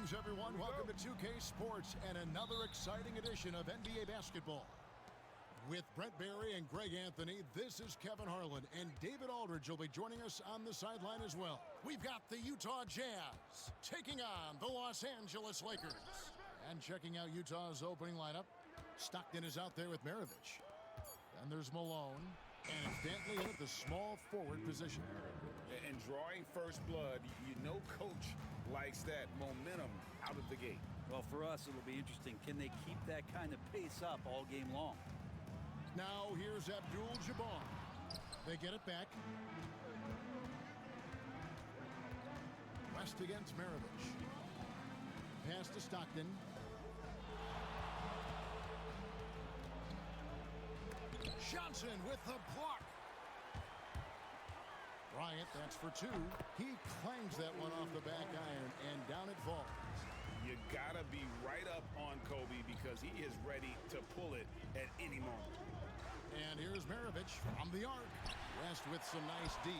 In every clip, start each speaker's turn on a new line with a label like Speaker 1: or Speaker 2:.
Speaker 1: Greetings, everyone. Welcome to 2K Sports and another exciting edition of NBA basketball. With Brent Barry and Greg Anthony, this is Kevin Harlan, and David Aldridge will be joining us on the sideline as well. We've got the Utah Jazz taking on the Los Angeles Lakers. And checking out Utah's opening lineup, Stockton is out there with Maravich. Then there's Malone, and it's Dantley in at the small forward position.
Speaker 2: And drawing first blood, you know coach likes that momentum out of the gate.
Speaker 3: Well, for us, it'll be interesting. Can they keep that kind of pace up all game long?
Speaker 1: Now here's Abdul-Jabbar. They get it back. West against Maravich. Pass to Stockton. Johnson with the block. Bryant, that's for two. He clangs that one off the back iron, and down it falls.
Speaker 2: You gotta be right up on Kobe because he is ready to pull it at any moment.
Speaker 1: And here's Maravich from the arc. West with some nice D.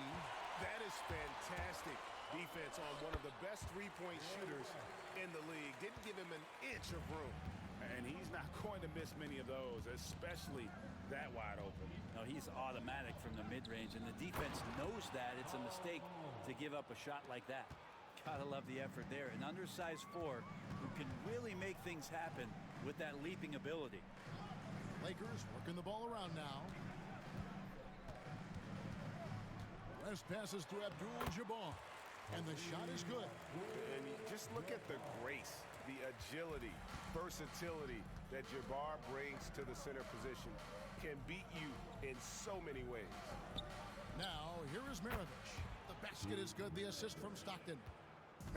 Speaker 4: That is fantastic defense on one of the best three-point shooters in the league. Didn't give him an inch of room.
Speaker 2: And he's not going to miss many of those, especially that wide open.
Speaker 3: No, he's automatic from the mid-range, and the defense knows that it's a mistake to give up a shot like that. Gotta love the effort there. An undersized four who can really make things happen with that leaping ability.
Speaker 1: Lakers working the ball around now. West passes to Abdul-Jabbar, and the shot is good.
Speaker 4: And you just look at the grace, the agility, versatility that Jabbar brings to the center position. Can beat you in so many ways.
Speaker 1: Now, here is Maravich. The basket is good. The assist from Stockton.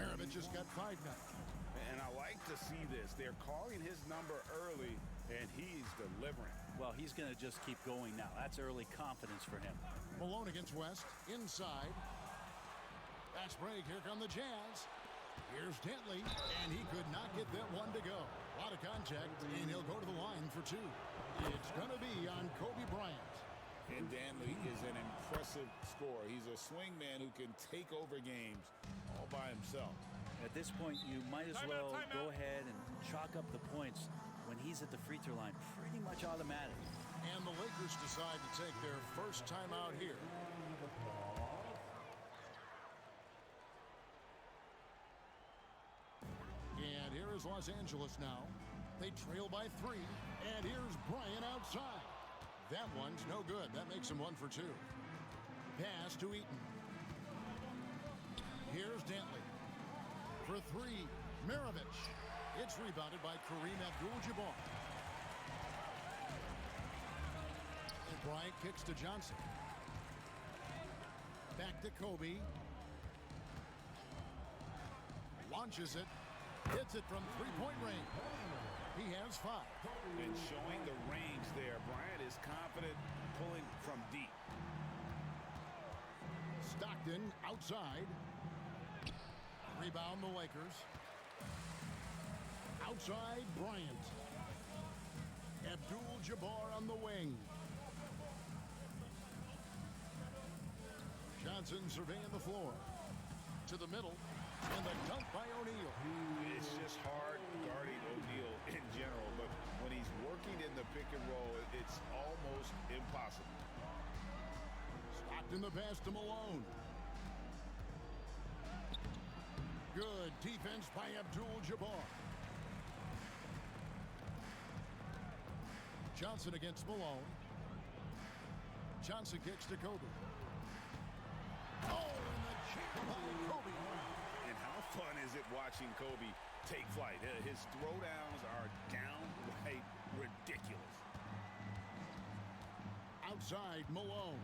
Speaker 1: Maravich has got 5 now.
Speaker 2: And I like to see this. They're calling his number early, and he's delivering.
Speaker 3: Well, he's going to just keep going now. That's early confidence for him.
Speaker 1: Malone against West. Inside. Fast break. Here come the Jazz. Here's Dantley, and he could not get that one to go. A lot of contact, and he'll go to the line for 2. It's going to be on Kobe Bryant.
Speaker 2: And Dantley is an impressive scorer. He's a swing man who can take over games all by himself.
Speaker 3: At this point, you might as well go ahead and chalk up the points when he's at the free throw line. Pretty much automatic.
Speaker 1: And the Lakers decide to take their first time out here. And here is Los Angeles now. They trail by 3. And here's Bryant outside. That one's no good. That makes him 1 for 2. Pass to Eaton. Here's Dantley. For 3, Maravich. It's rebounded by Kareem Abdul-Jabbar. And Bryant kicks to Johnson. Back to Kobe. Launches it. Hits it from 3-point range. He has 5.
Speaker 2: And showing the range there. Bryant is confident pulling from deep.
Speaker 1: Stockton outside. Rebound the Lakers. Outside Bryant. Abdul-Jabbar on the wing. Johnson surveying the floor. To the middle. And the dunk by O'Neal.
Speaker 2: It's just hard guarding O'Neal in general, but when he's working in the pick and roll, it's almost impossible.
Speaker 1: Stockton the pass to Malone. Good defense by Abdul-Jabbar. Johnson against Malone. Johnson kicks to Kobe. Oh, and the jam by Kobe.
Speaker 2: And how fun is it watching Kobe take flight? His throwdowns are downright ridiculous.
Speaker 1: Outside Malone.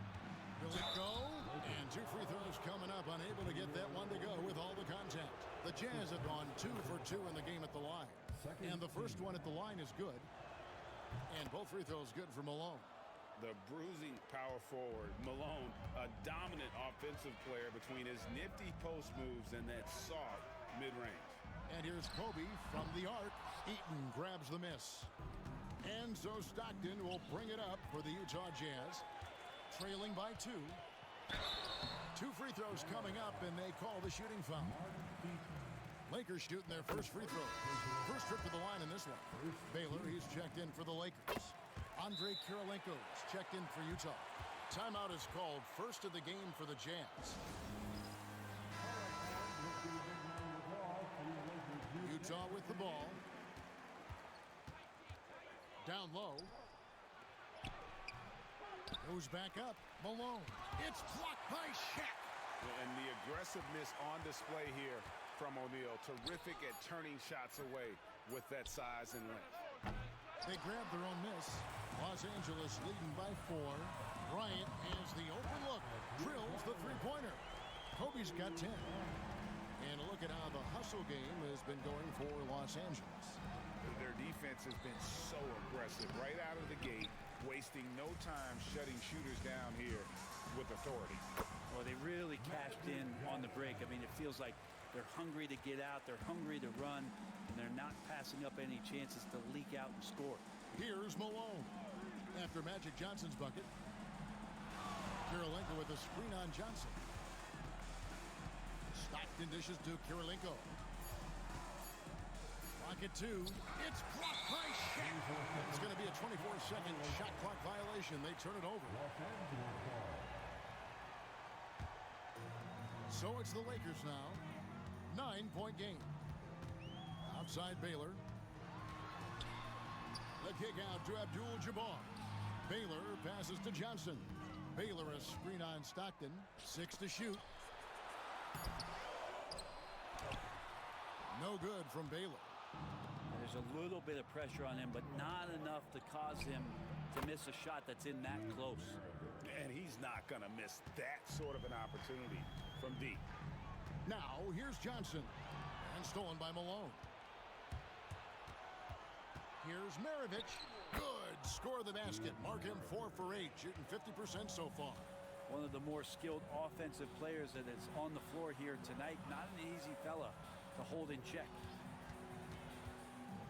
Speaker 1: Will it go? And 2 free throws coming up. Unable to get that one to go with all the contact. The Jazz have gone 2 for 2 in the game at the line. And the first one at the line is good. And both free throws good for Malone.
Speaker 2: The bruising power forward, Malone, a dominant offensive player between his nifty post moves and that soft mid-range.
Speaker 1: And here's Kobe from the arc. Eaton grabs the miss. And so Stockton will bring it up for the Utah Jazz. Trailing by 2. 2 free throws coming up, and they call the shooting foul. Lakers shooting their first free throw. First trip to the line in this one. Baylor, he's checked in for the Lakers. Andrei Kirilenko's checked in for Utah. Timeout is called, first of the game for the Jazz. Utah with the ball. Down low. Goes back up. Malone. It's blocked by Shaq.
Speaker 2: And the aggressiveness on display here from O'Neal. Terrific at turning shots away with that size and length.
Speaker 1: They grab their own miss. Los Angeles leading by 4. Bryant has the open look. Drills the three-pointer. Kobe's got 10. And a look at how the hustle game has been going for Los Angeles.
Speaker 2: Their defense has been so aggressive right out of the gate, wasting no time shutting shooters down here with authority.
Speaker 3: Well, they really cashed in on the break. I mean, it feels like they're hungry to get out, they're hungry to run, and they're not passing up any chances to leak out and score.
Speaker 1: Here's Malone. After Magic Johnson's bucket, Kirilenko with a screen on Johnson. Stockton dishes to Kirilenko. Pocket 2. It's blocked by Shaq. It's going to be a 24-second shot clock violation. They turn it over. So it's the Lakers now. 9-point game. Outside Baylor. The kick out to Abdul-Jabbar. Baylor passes to Johnson. Baylor a screen on Stockton. 6 to shoot. No good from Baylor.
Speaker 3: There's a little bit of pressure on him, but not enough to cause him to miss a shot that's in that close.
Speaker 2: And he's not going to miss that sort of an opportunity from deep.
Speaker 1: Now, here's Johnson. And stolen by Malone. Here's Maravich. Good. Score the basket. Mark him 4 for 8. Shooting 50% so far.
Speaker 3: One of the more skilled offensive players that is on the floor here tonight. Not an easy fella to hold in check.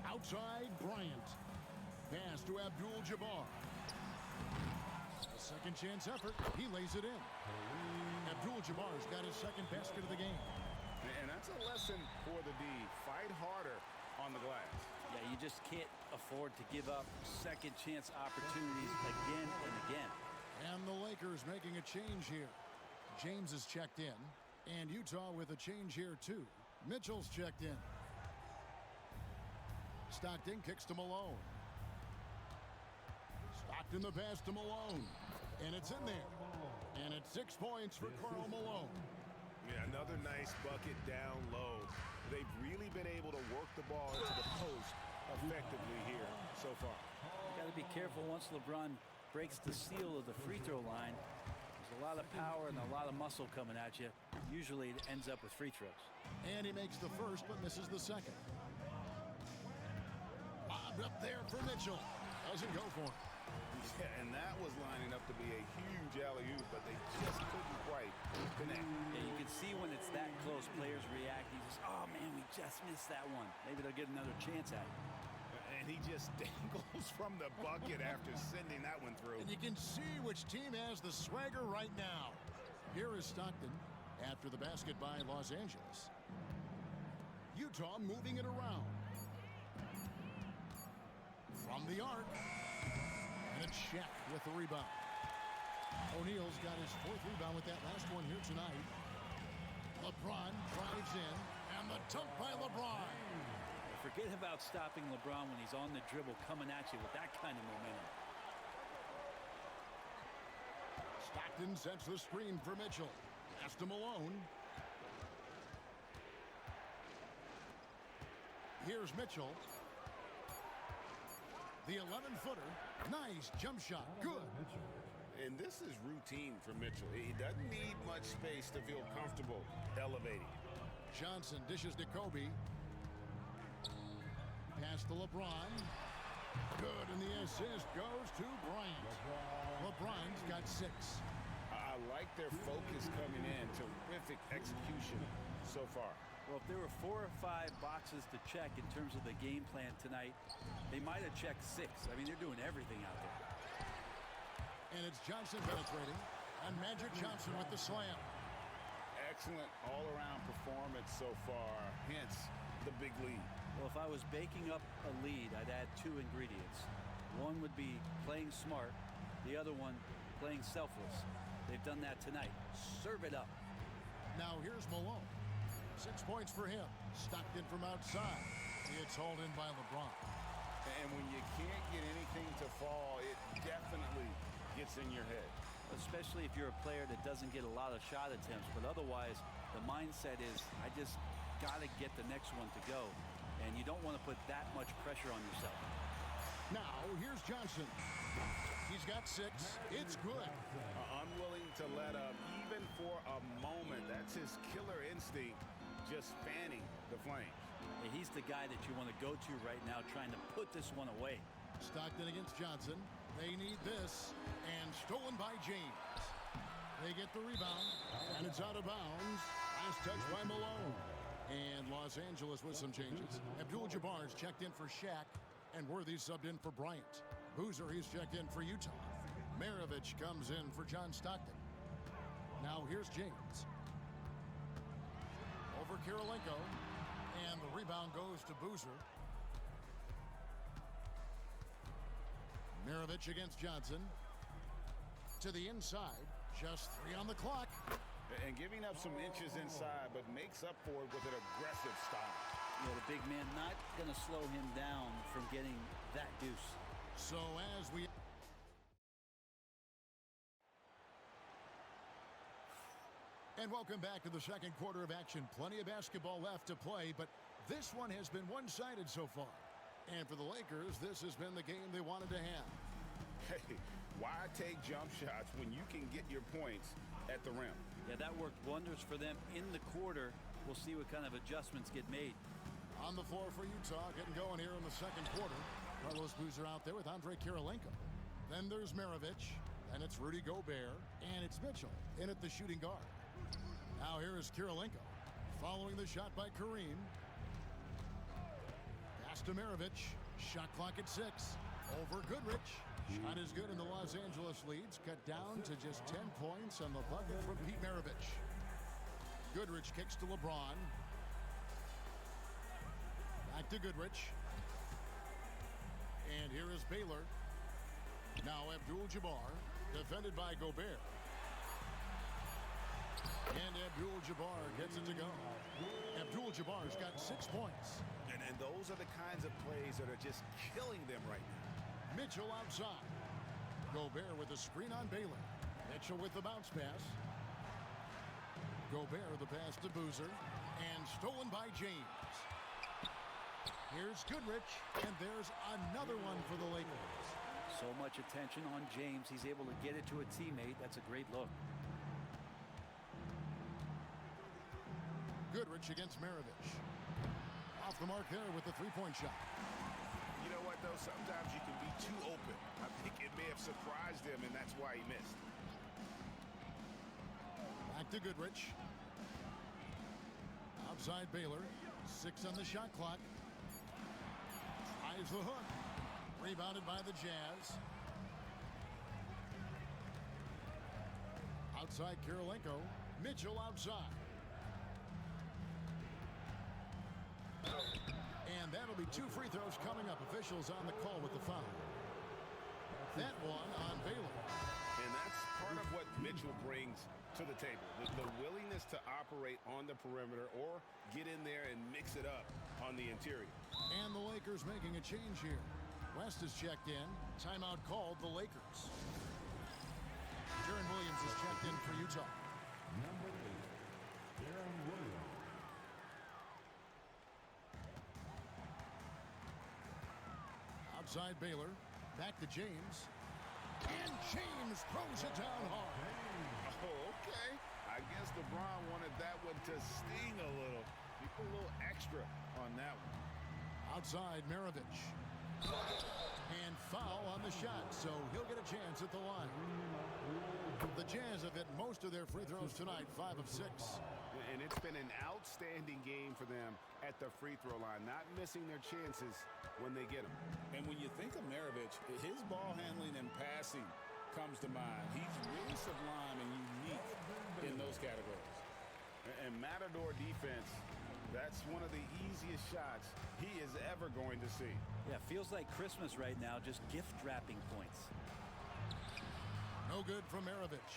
Speaker 1: Outside Bryant. Pass to Abdul-Jabbar. A second chance effort. He lays it in. Abdul-Jabbar's got his second basket of the game.
Speaker 2: And that's a lesson for the D. Fight harder on the glass.
Speaker 3: Yeah, you just can't afford to give up second chance opportunities again and again.
Speaker 1: And the Lakers making a change here. James is checked in. And Utah with a change here too. Mitchell's checked in. Stockton kicks to Malone. Stockton the pass to Malone. And it's in there. And it's 6 points for Karl Malone.
Speaker 4: Yeah, another nice bucket down low. They've really been able to work the ball into the post effectively here so far.
Speaker 3: Got to be careful once LeBron breaks the seal of the free throw line. There's a lot of power and a lot of muscle coming at you. Usually it ends up with free throws.
Speaker 1: And he makes the first but misses the second. Lobbed up there for Mitchell. Doesn't go for him.
Speaker 2: Yeah, and that was lining up to be a huge alley-oop, but they just couldn't quite connect.
Speaker 3: Yeah, you can see when it's that close, players react. You just, oh man, we just missed that one. Maybe they'll get another chance at it.
Speaker 2: And he just dangles from the bucket after sending that one through.
Speaker 1: And you can see which team has the swagger right now. Here is Stockton after the basket by Los Angeles. Utah moving it around. From the arc. And it's Shaq with the rebound. O'Neal's got his 4th rebound with that last one here tonight. LeBron drives in. And the dunk by LeBron.
Speaker 3: Forget about stopping LeBron when he's on the dribble coming at you with that kind of momentum.
Speaker 1: Stockton sets the screen for Mitchell. Pass to Malone. Here's Mitchell. The 11-footer. Nice jump shot. Good.
Speaker 2: And this is routine for Mitchell. He doesn't need much space to feel comfortable elevating.
Speaker 1: Johnson dishes to Kobe. Pass to LeBron. Good, and the assist goes to Bryant. LeBron's got 6.
Speaker 2: I like their focus coming in. Terrific execution so far.
Speaker 3: Well, if there were 4 or 5 boxes to check in terms of the game plan tonight, they might have checked 6. I mean, they're doing everything out there.
Speaker 1: And it's Johnson penetrating. And Magic Johnson with the slam.
Speaker 2: excellent all-around performance so far, hence the big lead.
Speaker 3: Well, if I was baking up a lead, I'd add two ingredients. One would be playing smart. The other one, playing selfless. They've done that tonight. Serve it up.
Speaker 1: Now here's Malone. 6 points for him. Stockton from outside. It's hauled in by LeBron.
Speaker 2: And when you can't get anything to fall, it definitely gets in your head.
Speaker 3: Especially if you're a player that doesn't get a lot of shot attempts. But otherwise, the mindset is, I just got to get the next one to go. And you don't want to put that much pressure on yourself.
Speaker 1: Now, here's Johnson. He's got 6. It's good.
Speaker 2: Unwilling to let up, even for a moment. That's his killer instinct, just fanning the flames.
Speaker 3: And he's the guy that you want to go to right now, trying to put this one away.
Speaker 1: Stockton against Johnson. They need this. And stolen by James. They get the rebound. And it's out of bounds. Last touch by Malone. And Los Angeles with some changes. Abdul-Jabbar's checked in for Shaq. And Worthy subbed in for Bryant. Boozer, he's checked in for Utah. Maravich comes in for John Stockton. Now here's James. Over Kirilenko. And the rebound goes to Boozer. Maravich against Johnson. To the inside. Just 3 on the clock.
Speaker 2: And giving up some inches inside, but makes up for it with an aggressive style.
Speaker 3: Yeah, the big man not going to slow him down from getting that deuce.
Speaker 1: So as we... And welcome back to the second quarter of action. Plenty of basketball left to play, but this one has been one-sided so far. And for the Lakers, this has been the game they wanted to have.
Speaker 2: Hey, why take jump shots when you can get your points at the rim?
Speaker 3: Yeah, that worked wonders for them in the quarter. We'll see what kind of adjustments get made.
Speaker 1: On the floor for Utah, getting going here in the second quarter. Carlos Boozer out there with Andre Kirilenko. Then there's Maravich. Then it's Rudy Gobert. And it's Mitchell in at the shooting guard. Now here is Kirilenko. Following the shot by Kareem. Pass to Maravich. Shot clock at 6. Over Goodrich. Shot is good, and the Los Angeles leads cut down to just 10 points on the bucket from Pete Maravich. Goodrich kicks to LeBron. Back to Goodrich. And here is Baylor. Now Abdul-Jabbar, defended by Gobert. And Abdul-Jabbar gets it to go. Abdul-Jabbar's got 6 points.
Speaker 2: And those are the kinds of plays that are just killing them right now.
Speaker 1: Mitchell outside. Gobert with a screen on Baylor. Mitchell with the bounce pass. Gobert the pass to Boozer. And stolen by James. Here's Goodrich. And there's another one for the Lakers.
Speaker 3: So much attention on James. He's able to get it to a teammate. That's a great look.
Speaker 1: Goodrich against Maravich. Off the mark there with the three-point shot.
Speaker 4: You know what, though? Sometimes you can be too open. I think it may have surprised him, and that's why he missed.
Speaker 1: Back to Goodrich. Outside Baylor. 6 on the shot clock. Tries the hook. Rebounded by the Jazz. Outside Kirilenko. Mitchell outside. And that'll be 2 free throws coming up. Officials on the call with the foul. That one on Baylor.
Speaker 2: And that's part of what Mitchell brings to the table. The willingness to operate on the perimeter or get in there and mix it up on the interior.
Speaker 1: And the Lakers making a change here. West is checked in. Timeout called the Lakers. Jaron Williams is checked in for Utah.
Speaker 5: Number 8, Jaron Williams.
Speaker 1: Outside Baylor. Back to James. And James throws it down hard.
Speaker 2: Oh, okay. I guess LeBron wanted that one to sting a little. You put a little extra on that one.
Speaker 1: Outside Maravich. And foul on the shot, so he'll get a chance at the line. The Jazz have hit most of their free throws tonight, 5 of 6.
Speaker 2: And it's been an outstanding game for them at the free throw line, not missing their chances when they get them. And when you think of Maravich, his ball handling and passing comes to mind. He's really sublime and unique in those categories. And Matador defense, that's one of the easiest shots he is ever going to see.
Speaker 3: Yeah, feels like Christmas right now, just gift wrapping points.
Speaker 1: No good from Maravich.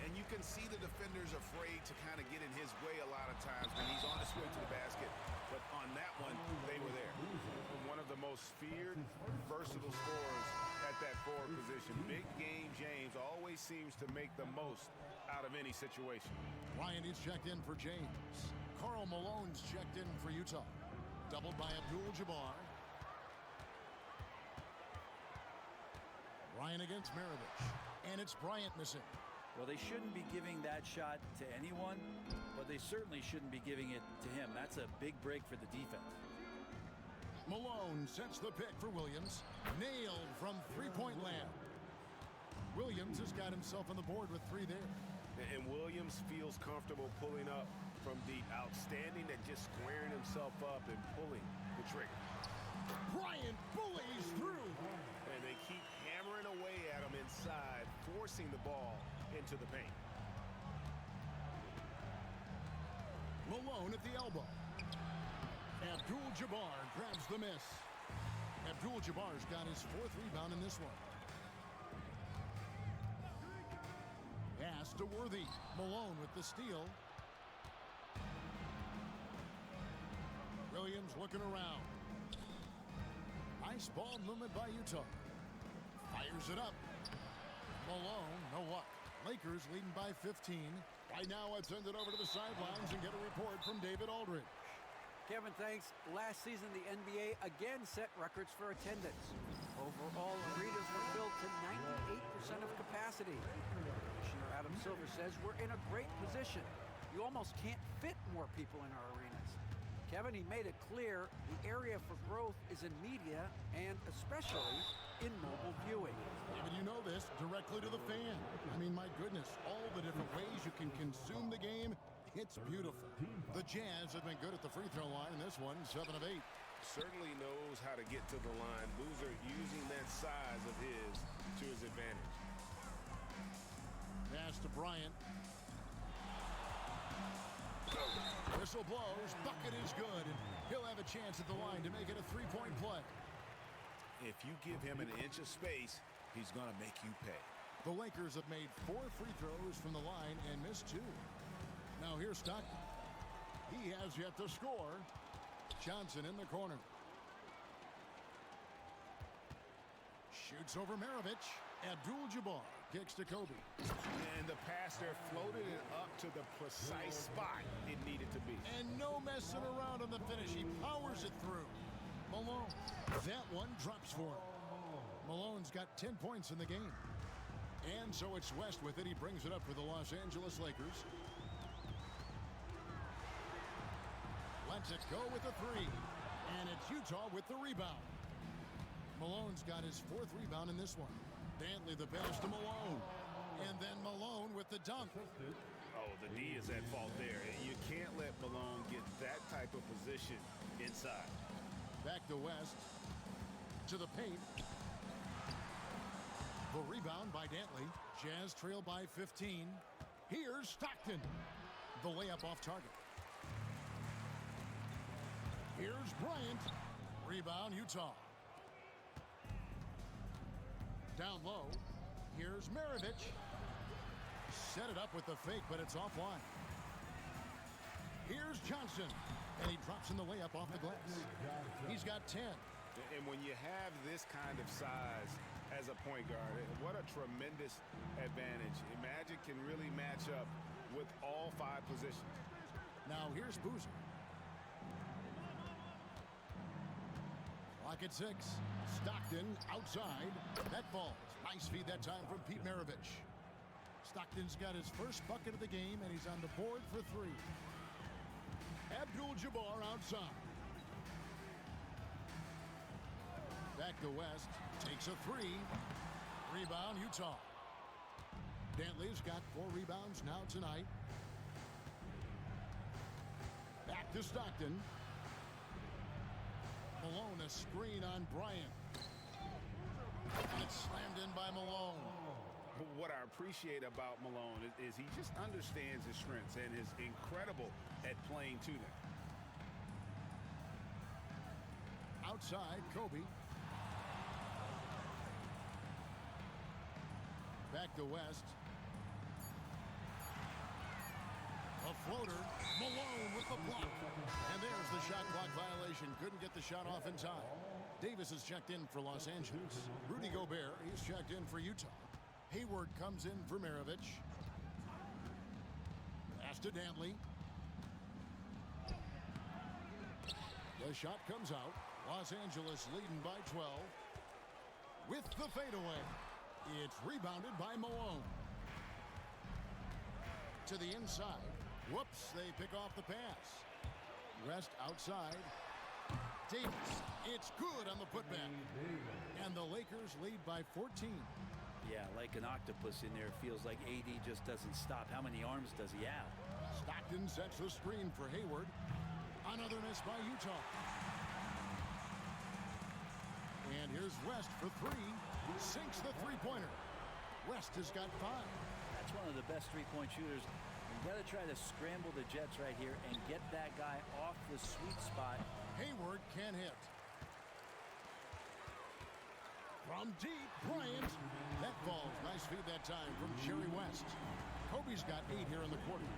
Speaker 2: And you can see the defenders afraid to kind of get in his way a lot of times when he's on his way to the basket. But on that one, they were there. One of the most feared, versatile scorers at that forward position. Big game James always seems to make the most out of any situation.
Speaker 1: Ryan is checked in for James. Karl Malone's checked in for Utah. Doubled by Abdul-Jabbar. Ryan against Maravich. And it's Bryant missing.
Speaker 3: Well, they shouldn't be giving that shot to anyone, but they certainly shouldn't be giving it to him. That's a big break for the defense.
Speaker 1: Malone sets the pick for Williams. Nailed from three-point land. Williams has got himself on the board with 3 there.
Speaker 2: And Williams feels comfortable pulling up from deep. Outstanding at just squaring himself up and pulling the trigger.
Speaker 1: Bryant bullies through.
Speaker 2: And they keep hammering away at him inside, forcing the ball into the paint.
Speaker 1: Malone at the elbow. Abdul-Jabbar grabs the miss. Abdul-Jabbar's got his 4th rebound in this one. Pass to Worthy. Malone with the steal. Williams looking around. Nice ball movement by Utah. Fires it up. Malone, no luck. Lakers leading by 15. Right now, let's send it over to the sidelines and get a report from David Aldridge.
Speaker 6: Kevin, thanks. Last season, the NBA again set records for attendance. Overall, arenas were filled to 98% of capacity. Commissioner Adam Silver says we're in a great position. You almost can't fit more people in our arenas. Kevin, he made it clear the area for growth is in media and especially in mobile viewing.
Speaker 1: David, you know this, directly to the fan. I mean, my goodness, all the different ways you can consume the game. It's beautiful. The Jazz have been good at the free throw line in this one, 7 of 8.
Speaker 2: Certainly knows how to get to the line. Boozer using that size of his to his advantage.
Speaker 1: Pass to Bryant. Whistle blows. Bucket is good. And he'll have a chance at the line to make it a 3-point play.
Speaker 2: If you give him an inch of space, he's going to make you pay.
Speaker 1: The Lakers have made 4 free throws from the line and missed 2. Now here's Stockton. He has yet to score. Johnson in the corner. Shoots over Maravich. Abdul-Jabbar kicks to Kobe.
Speaker 2: And the pass there floated it up to the precise spot it needed to be.
Speaker 1: And no messing around on the finish. He powers it through. Malone. That one drops for him. Malone's got 10 points in the game. And so it's West with it. He brings it up for the Los Angeles Lakers. Lets it go with the 3. And it's Utah with the rebound. Malone's got his 4th rebound in this one. Dantley the pass to Malone. And then Malone with the dunk.
Speaker 2: Oh, the D is at fault there. You can't let Malone get that type of position inside.
Speaker 1: Back to West. To the paint. The rebound by Dantley. Jazz trail by 15. Here's Stockton. The layup off target. Here's Bryant. Rebound, Utah. Down low. Here's Maravich. Set it up with the fake, but it's offline. Here's Johnson. And he drops in the layup off the glass. He's got 10.
Speaker 2: And when you have this kind of size as a point guard, what a tremendous advantage. Magic can really match up with all 5 positions.
Speaker 1: Now here's Boozer. Clock at 6. Stockton outside. That falls. Nice feed that time from Pete Maravich. Stockton's got his first bucket of the game, and he's on the board for 3. Abdul-Jabbar outside. Back to West. Takes a 3. Rebound, Utah. Dantley's got 4 rebounds now tonight. Back to Stockton. Malone, a screen on Bryant. And it's slammed in by Malone.
Speaker 2: What I appreciate about Malone is he just understands his strengths and is incredible at playing to them.
Speaker 1: Outside, Kobe. Back to West. A floater. Malone with the block. And there's the shot clock violation. Couldn't get the shot off in time. Davis is checked in for Los Angeles. Rudy Gobert, he's checked in for Utah. Hayward comes in for Maravich. Pass to Dantley. The shot comes out. Los Angeles leading by 12. With the fadeaway. It's rebounded by Malone. To the inside. Whoops, they pick off the pass. West outside. Davis. It's good on the putback. And the Lakers lead by 14.
Speaker 3: Yeah, like an octopus in there. Feels like AD just doesn't stop. How many arms does he have?
Speaker 1: Stockton sets the screen for Hayward. Another miss by Utah. And here's West for three. Sinks the three-pointer. West has got 5.
Speaker 3: That's one of the best three-point shooters. You've got to try to scramble the Jets right here and get that guy off the sweet spot.
Speaker 1: Hayward can hit. From deep, Bryant. That falls. Nice feed that time from Jerry West. Kobe's got 8 here in the quarter.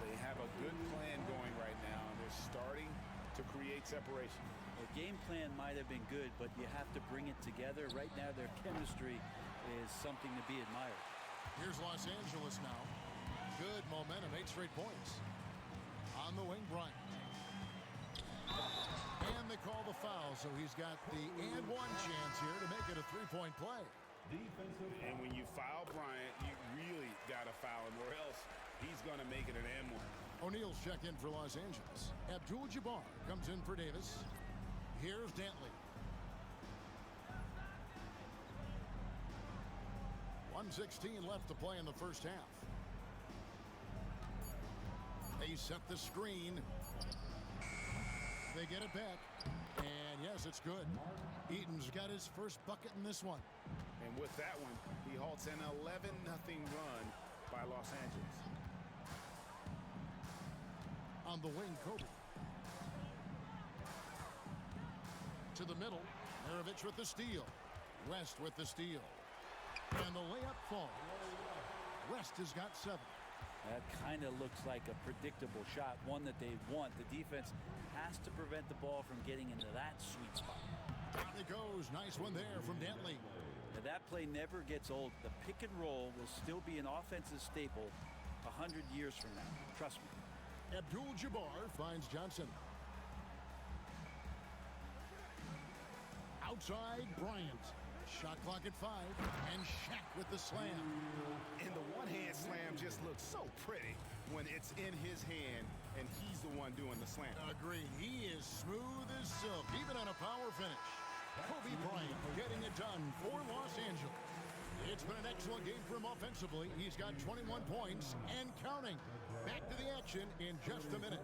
Speaker 2: They have a good plan going right now, and they're starting to create separation.
Speaker 3: The game plan might have been good, but you have to bring it together. Right now, their chemistry is something to be admired.
Speaker 1: Here's Los Angeles now. Good momentum, 8 straight points. On the wing, Bryant. And they call the foul, so he's got the and one chance here to make it a three-point play.
Speaker 2: And when you foul Bryant, you really got to foul him, or else he's going to make it an and one.
Speaker 1: O'Neal's checked in for Los Angeles. Abdul-Jabbar comes in for Davis. Here's Dantley. 1:16 left to play in the first half. They set the screen. They get it back. And yes, it's good. Eaton's got his first bucket in this one.
Speaker 2: And with that one, he halts an 11-0 run by Los Angeles.
Speaker 1: On the wing, Kobe. To the middle. Maravich with the steal. West with the steal. And the layup falls. West has got 7.
Speaker 3: That kind of looks like a predictable shot, one that they want. The defense has to prevent the ball from getting into that sweet spot.
Speaker 1: Down it goes. Nice one there from Dantley.
Speaker 3: Now that play never gets old. The pick and roll will still be an offensive staple 100 years from now. Trust me.
Speaker 1: Abdul-Jabbar finds Johnson. Outside, Bryant. Shot clock at 5. And Shaq with the slam.
Speaker 2: And the one-hand slam just looks so pretty when it's in his hand and he's the one doing the slam.
Speaker 1: Agreed. He is smooth as silk, even on a power finish. Kobe Bryant getting it done for Los Angeles. It's been an excellent game for him offensively. He's got 21 points and counting. Back to the action in just a minute.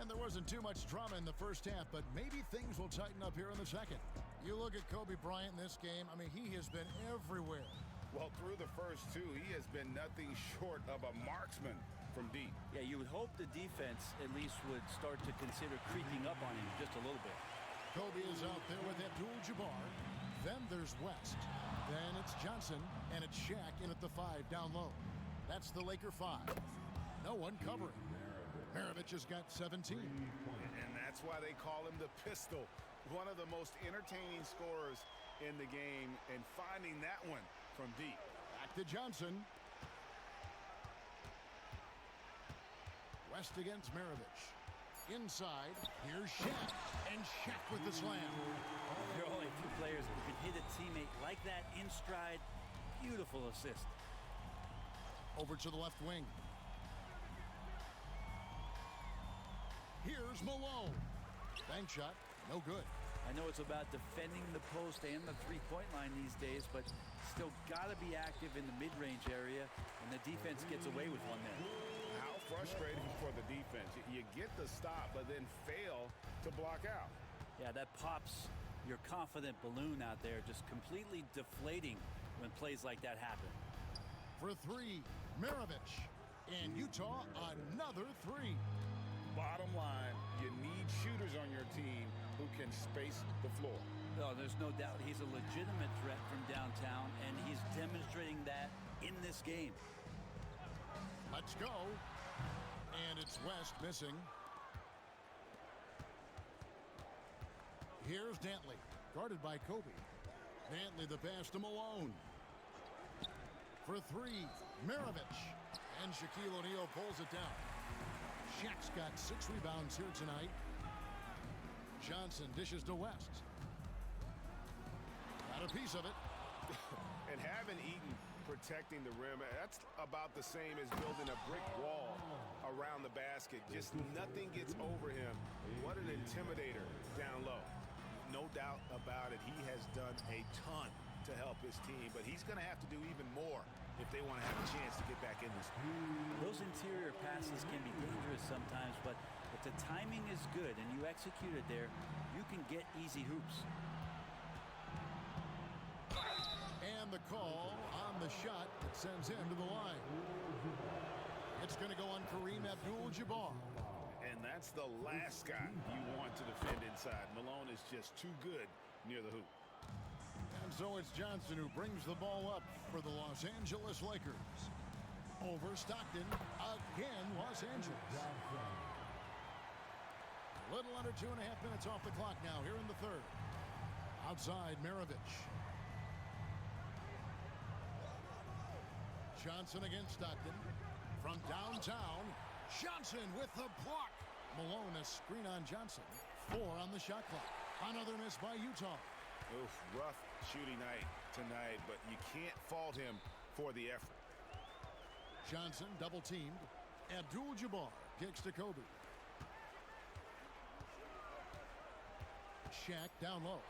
Speaker 1: And there wasn't too much drama in the first half, but maybe things will tighten up here in the second. You look at Kobe Bryant in this game, I mean, he has been everywhere.
Speaker 2: Well, through the first 2, he has been nothing short of a marksman from deep.
Speaker 3: Yeah, you would hope the defense at least would start to consider creeping up on him just a little bit.
Speaker 1: Kobe is out there with Abdul-Jabbar. Then there's West. Then it's Johnson, and it's Shaq in at the 5 down low. That's the Laker 5. No one covering. Maravich has got 17.
Speaker 2: And that's why they call him the pistol. One of the most entertaining scorers in the game, and finding that one from deep.
Speaker 1: Back to Johnson. West against Maravich. Inside, here's Shaq. And Shaq with the slam.
Speaker 3: There are only 2 players who can hit a teammate like that in stride. Beautiful assist.
Speaker 1: Over to the left wing. Here's Malone. Bank shot. No good.
Speaker 3: I know it's about defending the post and the three-point line these days, but still got to be active in the mid-range area, and the defense gets away with one there.
Speaker 2: How frustrating for the defense. You get the stop, but then fail to block out.
Speaker 3: Yeah, that pops your confident balloon out there, just completely deflating when plays like that happen.
Speaker 1: For three, Maravich. And Utah, another three.
Speaker 2: Bottom line, you need shooters on your team who can space the floor.
Speaker 3: No, there's no doubt he's a legitimate threat from downtown, and he's demonstrating that in this game.
Speaker 1: Let's go. And it's West missing. Here's Dantley, guarded by Kobe. Dantley the pass to Malone. For three, Maravich. And Shaquille O'Neal pulls it down. Shaq's got 6 rebounds here tonight. Johnson dishes to West. Got a piece of it.
Speaker 2: And having Eaton protecting the rim, that's about the same as building a brick wall around the basket. Just nothing gets over him. What an intimidator down low. No doubt about it. He has done a ton to help his team, but he's going to have to do even more if they want to have a chance to get back in this.
Speaker 3: Those interior passes can be dangerous sometimes, but if the timing is good and you execute it there, you can get easy hoops.
Speaker 1: And the call on the shot that sends him to the line. It's going to go on Kareem Abdul-Jabbar.
Speaker 2: And that's the last guy you want to defend inside. Malone is just too good near the hoop.
Speaker 1: And so it's Johnson who brings the ball up for the Los Angeles Lakers. Over Stockton, again Los Angeles. A little under 2.5 minutes off the clock now here in the third. Outside Maravich. Johnson against Stockton. From downtown, Johnson with the block. Malone, a screen on Johnson. 4 on the shot clock. Another miss by Utah.
Speaker 2: Oof, rough shooting night tonight, but you can't fault him for the effort.
Speaker 1: Johnson double teamed. Abdul-Jabbar kicks to Kobe. Shaq down low.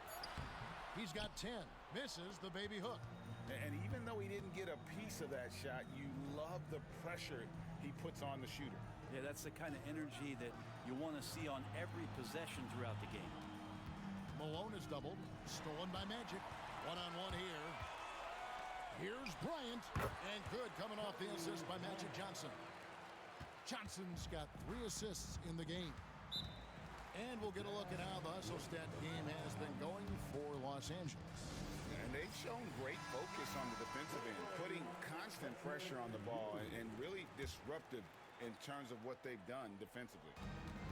Speaker 1: He's got 10. Misses the baby hook.
Speaker 2: And even though he didn't get a piece of that shot, you love the pressure he puts on the shooter.
Speaker 3: Yeah, that's the kind of energy that you want to see on every possession throughout the game.
Speaker 1: Malone is doubled. Stolen by Magic. One-on-one here. Here's Bryant. And good coming off the assist by Magic Johnson. Johnson's got 3 assists in the game. And we'll get a look at how the hustle stat game has been going for Los Angeles.
Speaker 2: And they've shown great focus on the defensive end, putting constant pressure on the ball and really disruptive in terms of what they've done defensively.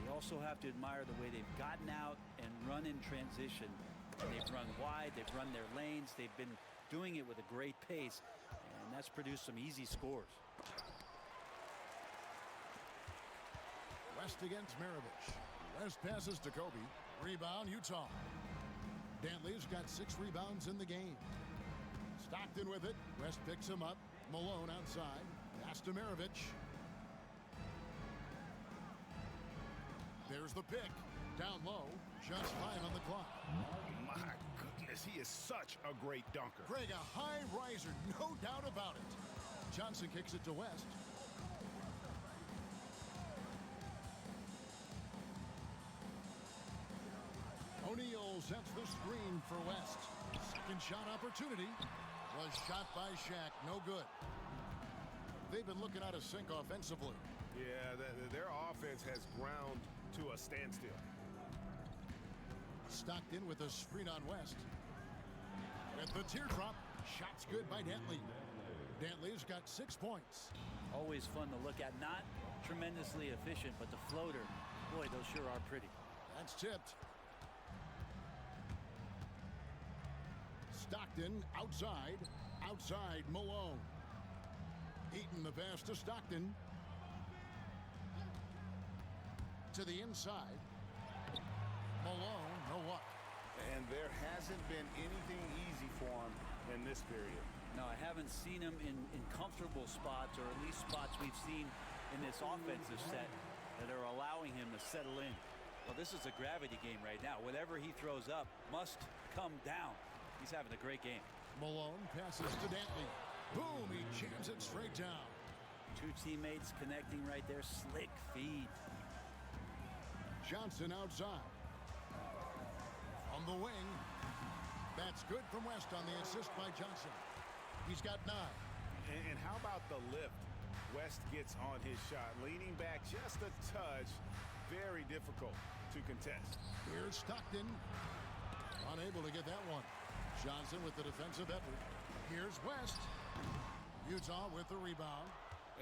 Speaker 3: You also have to admire the way they've gotten out and run in transition. They've run wide, they've run their lanes, they've been doing it with a great pace, and that's produced some easy scores.
Speaker 1: West against Maravich. West passes to Kobe. Rebound, Utah. Dantley's got 6 rebounds in the game. Stockton with it. West picks him up. Malone outside. Pass to Maravich. There's the pick. Down low. Just 5 on the clock.
Speaker 2: My goodness, he is such a great dunker.
Speaker 1: Greg, a high riser, no doubt about it. Johnson kicks it to West. O'Neal sets the screen for West. Second shot opportunity was shot by Shaq. No good. They've been looking out of sync offensively.
Speaker 2: Yeah, their offense has ground to a standstill.
Speaker 1: Stockton with a screen on West. With the teardrop. Shot's good by Dantley. Dantley's got 6 points.
Speaker 3: Always fun to look at. Not tremendously efficient, but the floater, boy, those sure are pretty.
Speaker 1: That's tipped. Stockton outside. Outside Malone. Eaton the pass to Stockton. To the inside. Malone, no luck.
Speaker 2: And there hasn't been anything easy for him in this period.
Speaker 3: No, I haven't seen him in comfortable spots, or at least spots we've seen in this offensive set that are allowing him to settle in. Well, this is a gravity game right now. Whatever he throws up must come down. He's having a great game.
Speaker 1: Malone passes to Dantley. Boom, he jams it straight down.
Speaker 3: Two teammates connecting right there. Slick feed.
Speaker 1: Johnson outside. On the wing. That's good from West on the assist by Johnson. He's got 9.
Speaker 2: And how about the lift? West gets on his shot, leaning back just a touch. Very difficult to contest.
Speaker 1: Here's Stockton. Unable to get that one. Johnson with the defensive effort. Here's West. Utah with the rebound.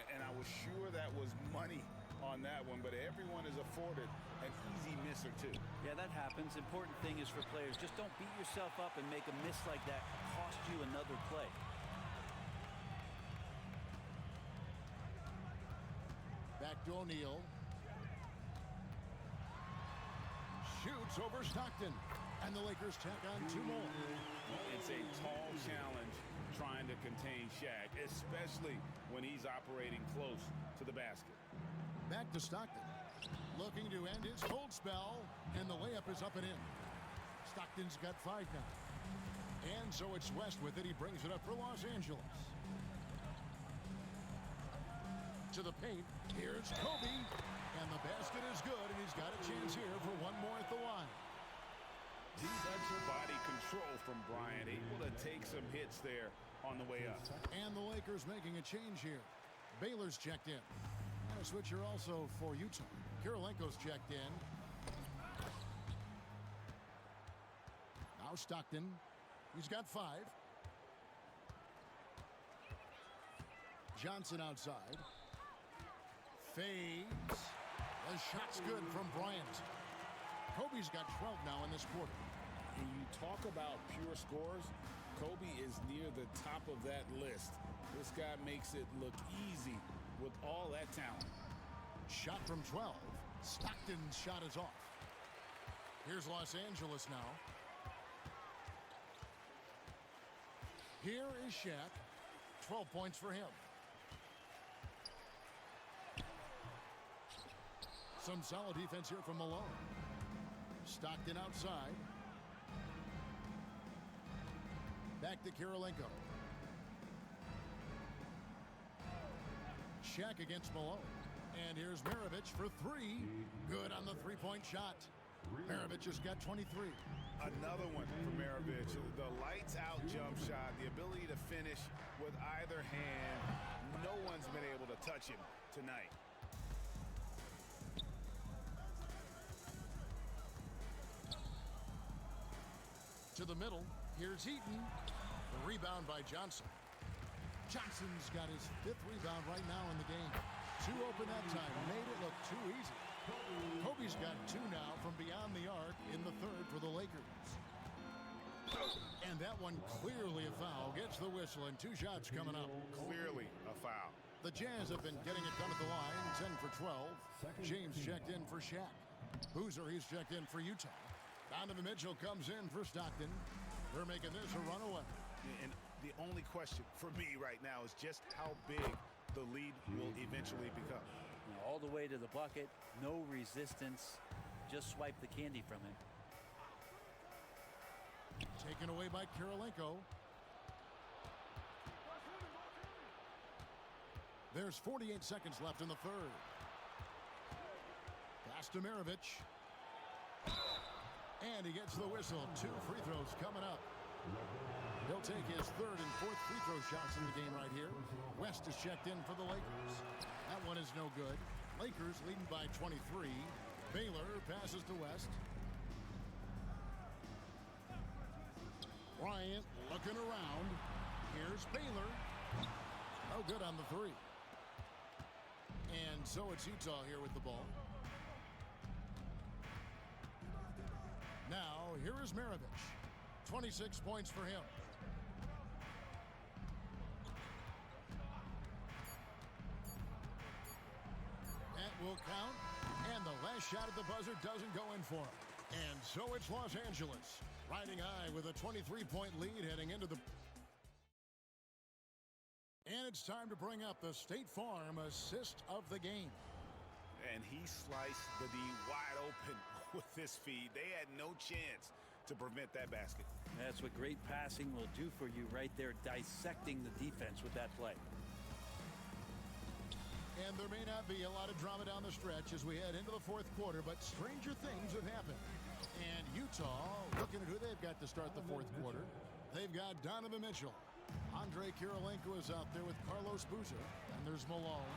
Speaker 2: And I was sure that was money on that one, but everyone is afforded an easy miss or two.
Speaker 3: Yeah, that happens. Important thing is for players, just don't beat yourself up and make a miss like that cost you another play.
Speaker 1: Back to O'Neal. Shoots over Stockton. And the Lakers tack on 2 more.
Speaker 2: It's a tall challenge trying to contain Shaq, especially when he's operating close to the basket.
Speaker 1: Back to Stockton. Looking to end his cold spell. And the layup is up and in. Stockton's got 5 now. And so it's West with it. He brings it up for Los Angeles. To the paint. Here's Kobe. And the basket is good. And he's got a chance here for 1 more at the line.
Speaker 2: Such body control from Bryant. Able to take some hits there on the way up.
Speaker 1: And the Lakers making a change here. Baylor's checked in. And a switcher also for Utah. Kirilenko's checked in. Now Stockton. He's got 5. Johnson outside. Fades. The shot's good from Bryant. Kobe's got 12 now in this quarter.
Speaker 2: And you talk about pure scores, Kobe is near the top of that list. This guy makes it look easy with all that talent.
Speaker 1: Shot from 12. Stockton's shot is off. Here's Los Angeles now. Here is Shaq. 12 points for him. Some solid defense here from Malone. Stockton outside. Back to Kirilenko. Shaq against Malone. And here's Maravich for 3. Good on the 3-point shot. Maravich has got 23.
Speaker 2: Another one for Maravich. The lights out jump shot, the ability to finish with either hand. No one's been able to touch him tonight.
Speaker 1: To the middle. Here's Eaton. The rebound by Johnson. Johnson's got his 5th rebound right now in the game. 2 open that time. Made it look too easy. Kobe's got 2 now from beyond the arc in the 3rd for the Lakers. And that one clearly a foul. Gets the whistle and 2 shots coming up.
Speaker 2: Clearly a foul.
Speaker 1: The Jazz have been getting it done at the line. 10 for 12. James checked in for Shaq. Boozer, he's checked in for Utah. Donovan Mitchell comes in for Stockton. They're making this a runaway.
Speaker 2: And the only question for me right now is just how big the lead will eventually become.
Speaker 3: All the way to the bucket, no resistance, just swipe the candy from him.
Speaker 1: Taken away by Kirilenko. There's 48 seconds left in the 3rd. Pass to Maravich. And he gets the whistle. 2 free throws coming up. He'll take his 3rd and 4th free throw shots in the game right here. West is checked in for the Lakers. That one is no good. Lakers leading by 23. Baylor passes to West. Bryant looking around. Here's Baylor. No good on the 3. And so it's Utah here with the ball. Now, here is Maravich. 26 points for him. That will count. And the last shot at the buzzer doesn't go in for him. And so it's Los Angeles, riding high with a 23-point lead heading into the... And it's time to bring up the State Farm assist of the game.
Speaker 2: And he sliced the D wide open. with this feed. They had no chance to prevent that basket.
Speaker 3: That's what great passing will do for you right there, dissecting the defense with that play.
Speaker 1: And there may not be a lot of drama down the stretch as we head into the fourth quarter, but stranger things have happened. And Utah, looking at who they've got to start the fourth quarter, they've got Donovan Mitchell. Andrei Kirilenko is out there with Carlos Boozer. And there's Malone.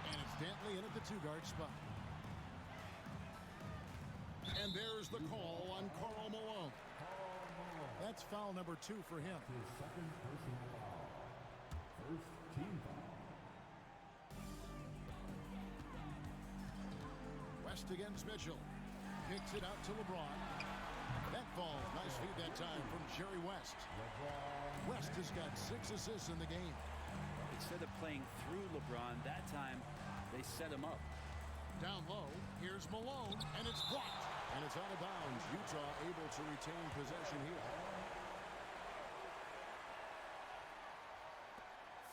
Speaker 1: And it's Dantley in at the two-guard spot. And there's the call on Karl Malone. That's foul number 2 for him.
Speaker 5: His second personal foul. First team foul.
Speaker 1: West against Mitchell. Kicks it out to LeBron. That ball, nice feed that time from Jerry West. West has got 6 assists in the game.
Speaker 3: Instead of playing through LeBron, that time they set him up.
Speaker 1: Down low, here's Malone, and it's blocked. And it's out of bounds. Utah able to retain possession here.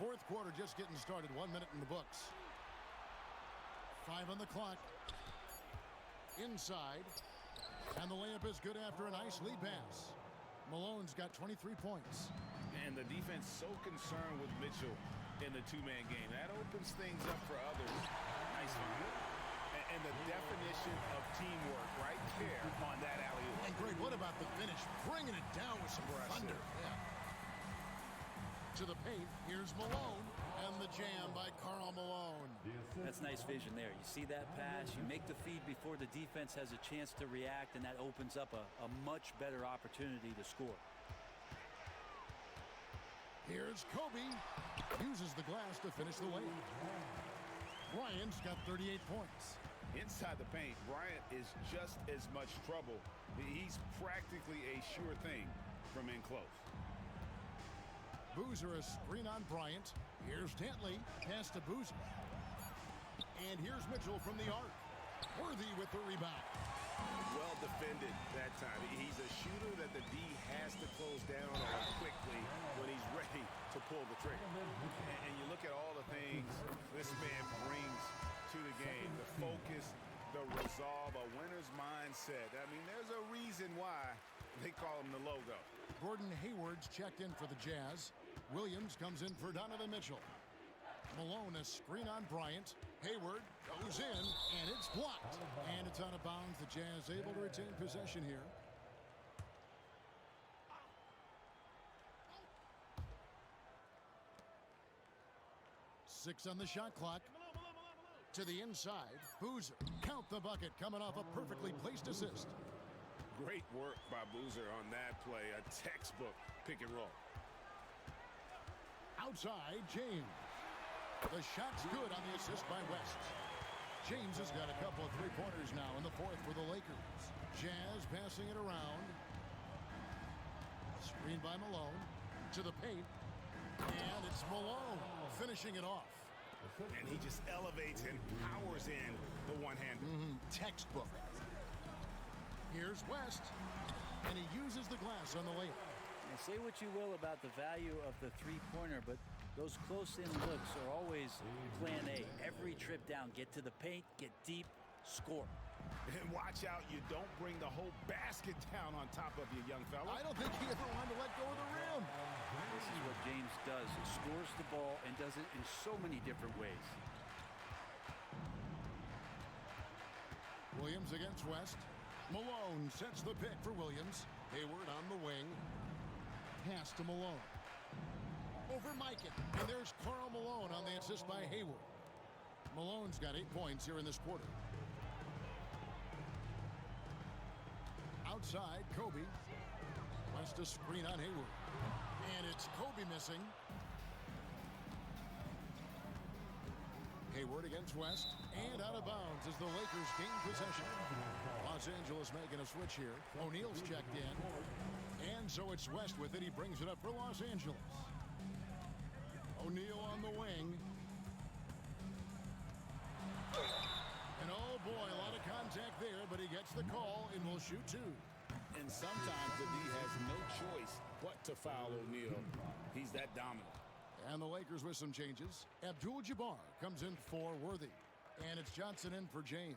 Speaker 1: Fourth quarter just getting started. 1 minute in the books. 5 on the clock. Inside. And the layup is good after a nice lead pass. Malone's got 23 points.
Speaker 2: And the defense so concerned with Mitchell in the two-man game. That opens things up for others. Nice one. And the definition of teamwork right there on that alley-oop.
Speaker 1: And Greg, what about the finish? Bringing it down with some thunder. Yeah. To the paint, here's Malone. And the jam by Karl Malone.
Speaker 3: That's nice vision there. You see that pass, you make the feed before the defense has a chance to react, and that opens up a much better opportunity to score.
Speaker 1: Here's Kobe. Uses the glass to finish the layup. Bryant's got 38 points.
Speaker 2: Inside the paint, Bryant is just as much trouble. He's practically a sure thing from in close.
Speaker 1: Boozer a screen on Bryant. Here's Dantley. Pass to Boozer. And here's Mitchell from the arc. Worthy with the rebound.
Speaker 2: Well defended that time. He's a shooter that the D has to close down on quickly when he's ready to pull the trigger. And you look at all the things this man brings to the game. The focus, the resolve, a winner's mindset. I mean, there's a reason why they call him the logo.
Speaker 1: Gordon Hayward's checked in for the Jazz. Williams comes in for Donovan Mitchell. Malone a screen on Bryant. Hayward goes in, and it's blocked. And it's out of bounds. The Jazz able to retain possession here. Six on the shot clock. To the inside. Boozer. Count the bucket coming off a perfectly placed assist.
Speaker 2: Great work by Boozer on that play. A textbook pick and roll.
Speaker 1: Outside, James. The shot's good on the assist by West. James has got a couple of three-pointers now in the fourth for the Lakers. Jazz passing it around. Screen by Malone. To the paint. And it's Malone finishing it off.
Speaker 2: And he just elevates and powers in the one-hander.
Speaker 1: Textbook. Here's West. And he uses the glass on the layup.
Speaker 3: Now, say what you will about the value of the three-pointer, but those close-in looks are always plan A. Every trip down, get to the paint, get deep, score.
Speaker 2: And watch out, you don't bring the whole basket down on top of you, young fella.
Speaker 1: I don't think he ever wanted to let go of the rim.
Speaker 3: This is what James does. He scores the ball and does it in so many different ways.
Speaker 1: Williams against West. Malone sets the pick for Williams. Hayward on the wing. Pass to Malone. Over Mikan. And there's Karl Malone on the assist by Hayward. Malone's got 8 points here in this quarter. Outside, Kobe. Wants to screen on Hayward. And it's Kobe missing. Hayward against West. And out of bounds as the Lakers gain possession. Los Angeles making a switch here. O'Neal's checked in. And so it's West with it. He brings it up for Los Angeles. O'Neal on the wing. And oh boy, a lot of contact there, but he gets the call and will shoot two.
Speaker 2: And sometimes the D has no choice but to foul O'Neal. He's that dominant.
Speaker 1: And the Lakers with some changes. Abdul-Jabbar comes in for Worthy. And it's Johnson in for James.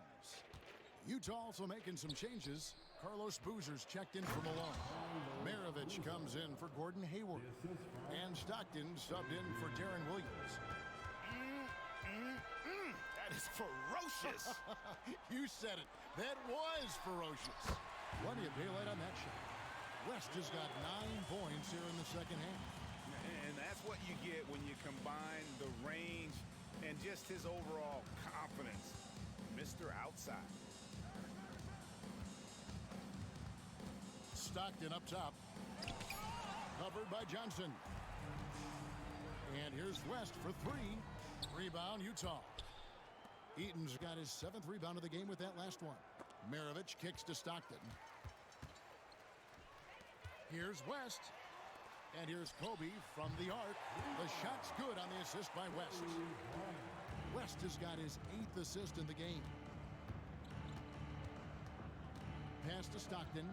Speaker 1: Utah also making some changes. Carlos Boozer's checked in for Malone. Maravich comes in for Gordon Hayward. And Stockton subbed in for Darren Williams.
Speaker 2: That is ferocious.
Speaker 1: You said it. That was ferocious. Plenty of daylight on that shot. West has got 9 points here in the second half.
Speaker 2: And that's what you get when you combine the range and just his overall confidence. Mr. Outside.
Speaker 1: Stockton up top. Covered by Johnson. And here's West for 3. Rebound, Utah. Eaton's got his 7th rebound of the game with that last one. Maravich kicks to Stockton. Here's West. And here's Kobe from the arc. The shot's good on the assist by West. West has got his 8th assist in the game. Pass to Stockton.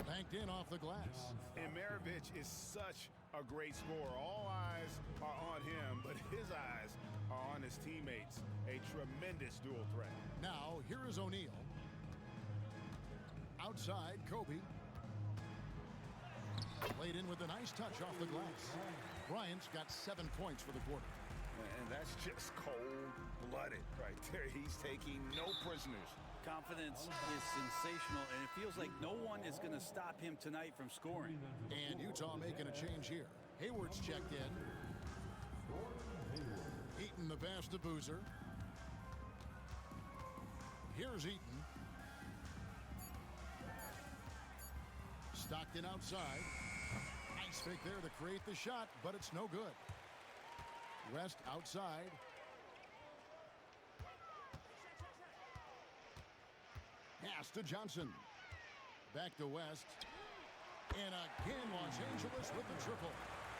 Speaker 1: Banked in off the glass.
Speaker 2: And Maravich is such a great scorer. All eyes are on him, but his eyes are on his teammates. A tremendous dual threat.
Speaker 1: Now, here is O'Neal. Outside, Kobe. Played in with a nice touch off the glass. Bryant's got 7 points for the quarter.
Speaker 2: And that's just cold-blooded right there. He's taking no prisoners.
Speaker 3: Confidence is sensational, and it feels like no one is going to stop him tonight from scoring.
Speaker 1: And Utah making a change here. Hayward's checked in. Eaton the pass to Boozer. Here's Eaton. Stockton outside. Nice fake there to create the shot, but it's no good. West outside. Pass to Johnson. Back to West. And again, Los Angeles with the triple.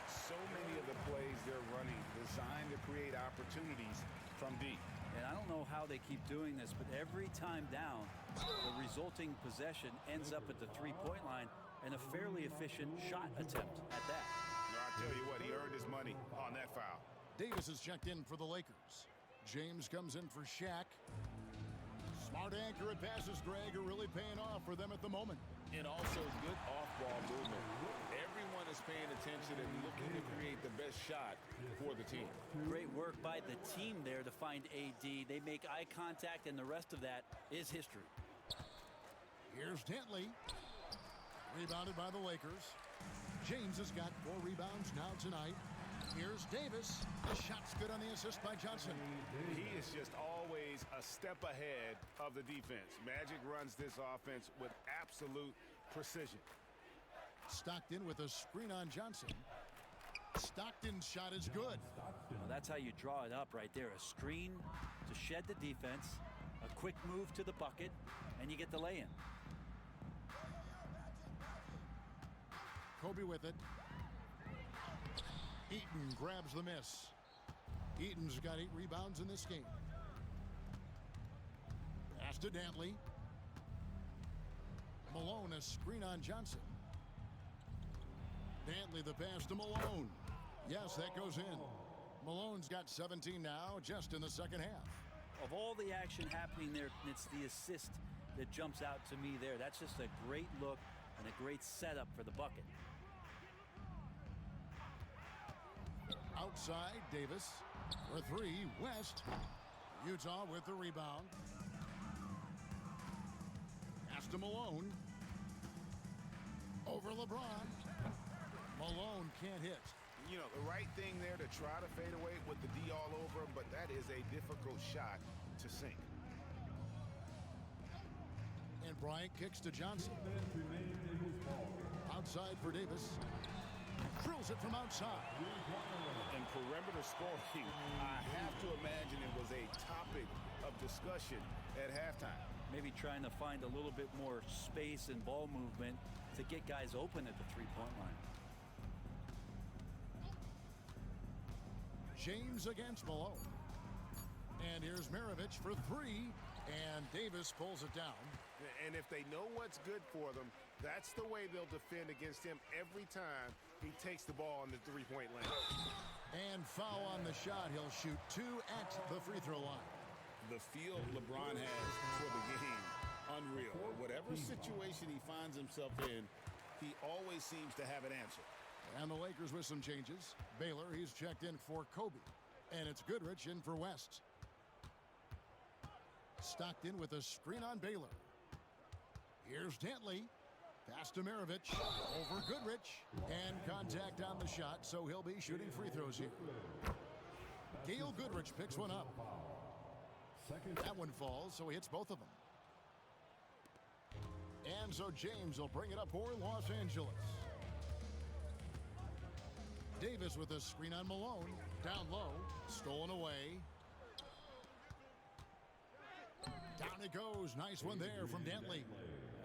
Speaker 2: So many of the plays they're running designed to create opportunities from deep.
Speaker 3: And I don't know how they keep doing this, but every time down, the resulting possession ends up at the three-point line and a fairly efficient shot attempt at that.
Speaker 2: No, I tell you what, he earned his money on that foul.
Speaker 1: Davis is checked in for the Lakers. James comes in for Shaq. Smart, accurate passes, Greg, are really paying off for them at the moment.
Speaker 2: And also good off-ball movement. Everyone is paying attention and looking to create the best shot for the team.
Speaker 3: Great work by the team there to find AD. They make eye contact, and the rest of that is history.
Speaker 1: Here's Dentley. Rebounded by the Lakers. James has got 4 rebounds now tonight. Here's Davis. The shot's good on the assist by Johnson.
Speaker 2: He is just always a step ahead of the defense. Magic runs this offense with absolute precision.
Speaker 1: Stockton with a screen on Johnson. Stockton's shot is good.
Speaker 3: Well, that's how you draw it up right there. A screen to shed the defense, a quick move to the bucket, and you get the lay-in.
Speaker 1: Kobe with it. Eaton grabs the miss. Eaton's got 8 rebounds in this game. Pass to Dantley. Malone, a screen on Johnson. Dantley the pass to Malone. Yes, that goes in. Malone's got 17 now, just in the second half.
Speaker 3: Of all the action happening there, it's the assist that jumps out to me there. That's just a great look and a great setup for the bucket.
Speaker 1: Outside, Davis. For 3, West. Utah with the rebound. Pass to Malone. Over LeBron. Malone can't hit.
Speaker 2: You know, the right thing there to try to fade away with the D all over him, but that is a difficult shot to sink.
Speaker 1: And Bryant kicks to Johnson. Outside for Davis. Drills it from outside.
Speaker 2: And perimeter scoring, I have to imagine it was a topic of discussion at halftime.
Speaker 3: Maybe trying to find a little bit more space and ball movement to get guys open at the three-point line.
Speaker 1: James against Malone. And here's Maravich for 3. And Davis pulls it down.
Speaker 2: And if they know what's good for them, that's the way they'll defend against him every time he takes the ball on the three-point line.
Speaker 1: And foul on the shot. He'll shoot 2 at the free throw line.
Speaker 2: the feel LeBron has for the game, unreal. Whatever situation he finds himself in, he always seems to have an answer.
Speaker 1: And the Lakers with some changes. Baylor, he's checked in for Kobe. And it's Goodrich in for West. Stockton with a screen on Baylor. Here's Dantley. Pass to Maravich. Over Goodrich. And contact on the shot, so he'll be shooting free throws here. Gail Goodrich picks one up. That one falls, so he hits both of them. And so James will bring it up for Los Angeles. Davis with a screen on Malone. Down low. Stolen away. Down it goes. Nice one there from Dantley.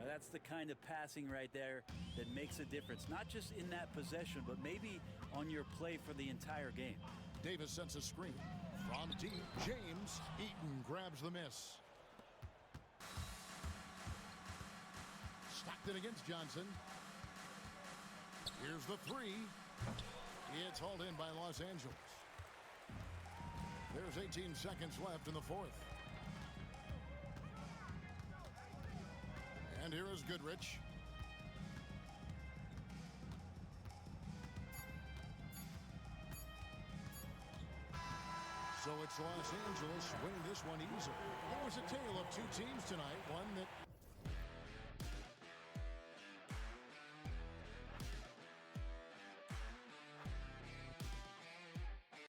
Speaker 3: That's the kind of passing right there that makes a difference. Not just in that possession, but maybe on your play for the entire game.
Speaker 1: Davis sends a screen. From deep, James. Eaton grabs the miss. Stockton against Johnson. Here's the three. It's hauled in by Los Angeles. There's 18 seconds left in the fourth. And here is Goodrich. So it's Los Angeles winning this one easily. It was a tale of two teams tonight. One